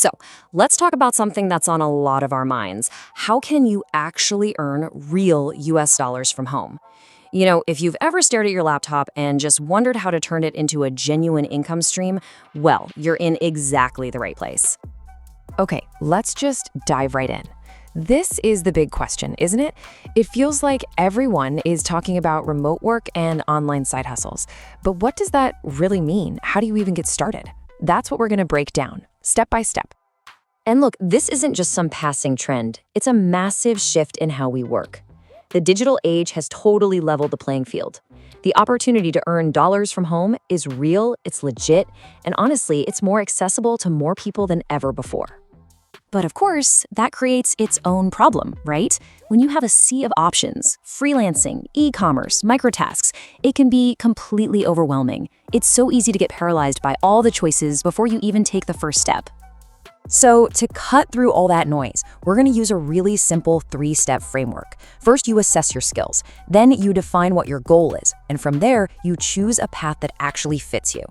So let's talk about something that's on a lot of our minds. How can you actually earn real US dollars from home? If you've ever stared at your laptop and just wondered how to turn it into a genuine income stream, well, you're in exactly the right place. Okay, let's just dive right in. This is the big question, isn't it? It feels like everyone is talking about remote work and online side hustles. But what does that really mean? How do you even get started? That's what we're going to break down, step by step. And look, this isn't just some passing trend. It's a massive shift in how we work. The digital age has totally leveled the playing field. The opportunity to earn dollars from home is real, it's legit, and honestly, it's more accessible to more people than ever before. But of course, that creates its own problem, right? When you have a sea of options, freelancing, e-commerce, microtasks, it can be completely overwhelming. It's so easy to get paralyzed by all the choices before you even take the first step. So to cut through all that noise, we're going to use a really simple 3-step framework. First, you assess your skills. Then you define what your goal is. And from there, you choose a path that actually fits you.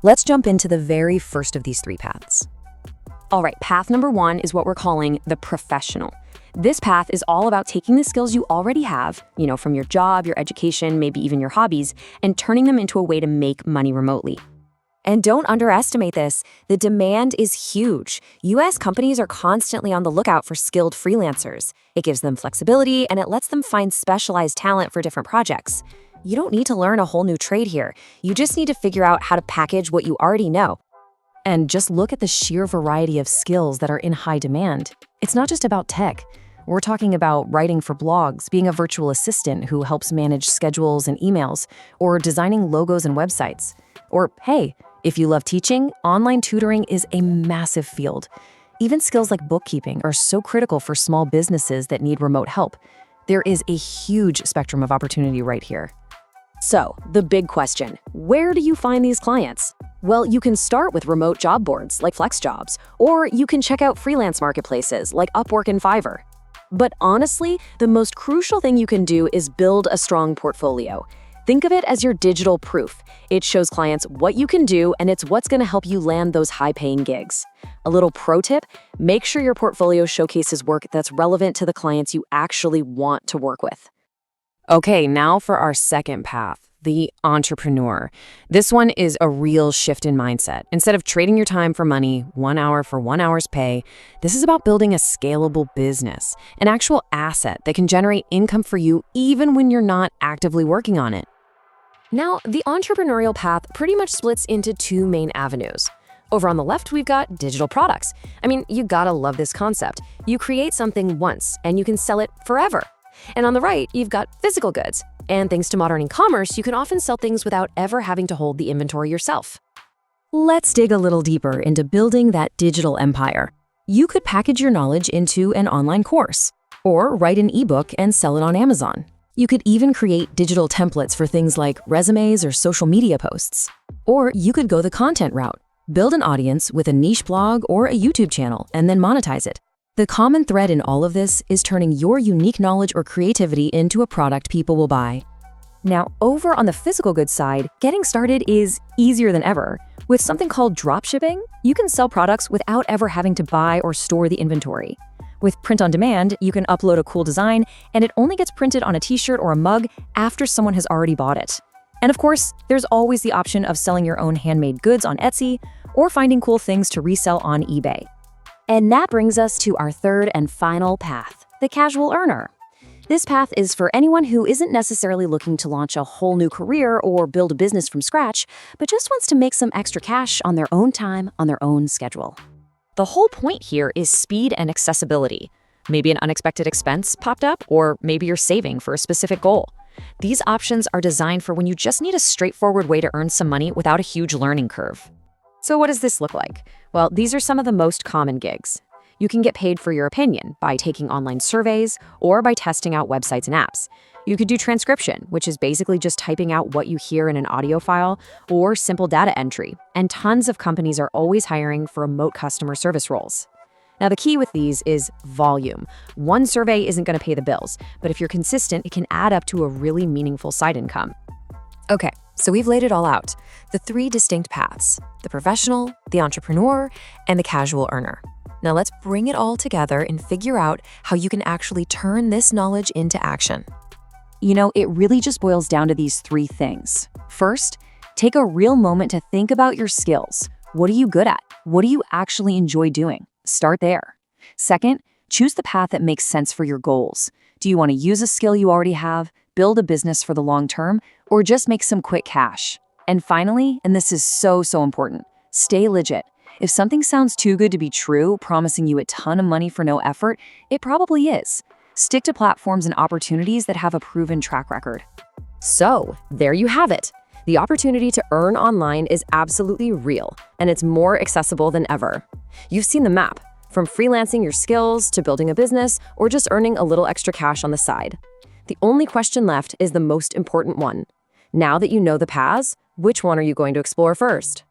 Let's jump into the very first of these 3 paths. All right, path number 1 is what we're calling the professional. This path is all about taking the skills you already have, from your job, your education, maybe even your hobbies, and turning them into a way to make money remotely. And don't underestimate this. The demand is huge. US companies are constantly on the lookout for skilled freelancers. It gives them flexibility and it lets them find specialized talent for different projects. You don't need to learn a whole new trade here. You just need to figure out how to package what you already know. And just look at the sheer variety of skills that are in high demand. It's not just about tech. We're talking about writing for blogs, being a virtual assistant who helps manage schedules and emails, or designing logos and websites. Or, hey, if you love teaching, online tutoring is a massive field. Even skills like bookkeeping are so critical for small businesses that need remote help. There is a huge spectrum of opportunity right here. So, the big question, where do you find these clients? Well, you can start with remote job boards like FlexJobs, or you can check out freelance marketplaces like Upwork and Fiverr. But honestly, the most crucial thing you can do is build a strong portfolio. Think of it as your digital proof. It shows clients what you can do, and it's what's going to help you land those high-paying gigs. A little pro tip, make sure your portfolio showcases work that's relevant to the clients you actually want to work with. Okay, now for our second path, the entrepreneur. This one is a real shift in mindset. Instead of trading your time for money, 1 hour for 1 hour's pay, this is about building a scalable business, an actual asset that can generate income for you even when you're not actively working on it. Now, the entrepreneurial path pretty much splits into 2 main avenues. Over on the left, we've got digital products. You gotta love this concept. You create something once, and you can sell it forever. And on the right, you've got physical goods. And thanks to modern e-commerce, you can often sell things without ever having to hold the inventory yourself. Let's dig a little deeper into building that digital empire. You could package your knowledge into an online course, or write an ebook and sell it on Amazon. You could even create digital templates for things like resumes or social media posts. Or you could go the content route, build an audience with a niche blog or a YouTube channel, and then monetize it. The common thread in all of this is turning your unique knowledge or creativity into a product people will buy. Now, over on the physical goods side, getting started is easier than ever. With something called dropshipping, you can sell products without ever having to buy or store the inventory. With print on demand, you can upload a cool design, and it only gets printed on a t-shirt or a mug after someone has already bought it. And of course, there's always the option of selling your own handmade goods on Etsy or finding cool things to resell on eBay. And that brings us to our third and final path, the casual earner. This path is for anyone who isn't necessarily looking to launch a whole new career or build a business from scratch, but just wants to make some extra cash on their own time, on their own schedule. The whole point here is speed and accessibility. Maybe an unexpected expense popped up, or maybe you're saving for a specific goal. These options are designed for when you just need a straightforward way to earn some money without a huge learning curve. So what does this look like? Well, these are some of the most common gigs. You can get paid for your opinion by taking online surveys or by testing out websites and apps. You could do transcription, which is basically just typing out what you hear in an audio file, or simple data entry. And tons of companies are always hiring for remote customer service roles. Now, the key with these is volume. One survey isn't going to pay the bills, but if you're consistent, it can add up to a really meaningful side income. Okay, so we've laid it all out. The 3 distinct paths: the professional, the entrepreneur, and the casual earner. Now let's bring it all together and figure out how you can actually turn this knowledge into action. It really just boils down to these three things. First, take a real moment to think about your skills. What are you good at? What do you actually enjoy doing? Start there. Second, choose the path that makes sense for your goals. Do you want to use a skill you already have, build a business for the long term, or just make some quick cash? And finally, and this is so important, stay legit. If something sounds too good to be true, promising you a ton of money for no effort, it probably is. Stick to platforms and opportunities that have a proven track record. So, there you have it. The opportunity to earn online is absolutely real, and it's more accessible than ever. You've seen the map, from freelancing your skills to building a business or just earning a little extra cash on the side. The only question left is the most important one. Now that you know the paths, which one are you going to explore first?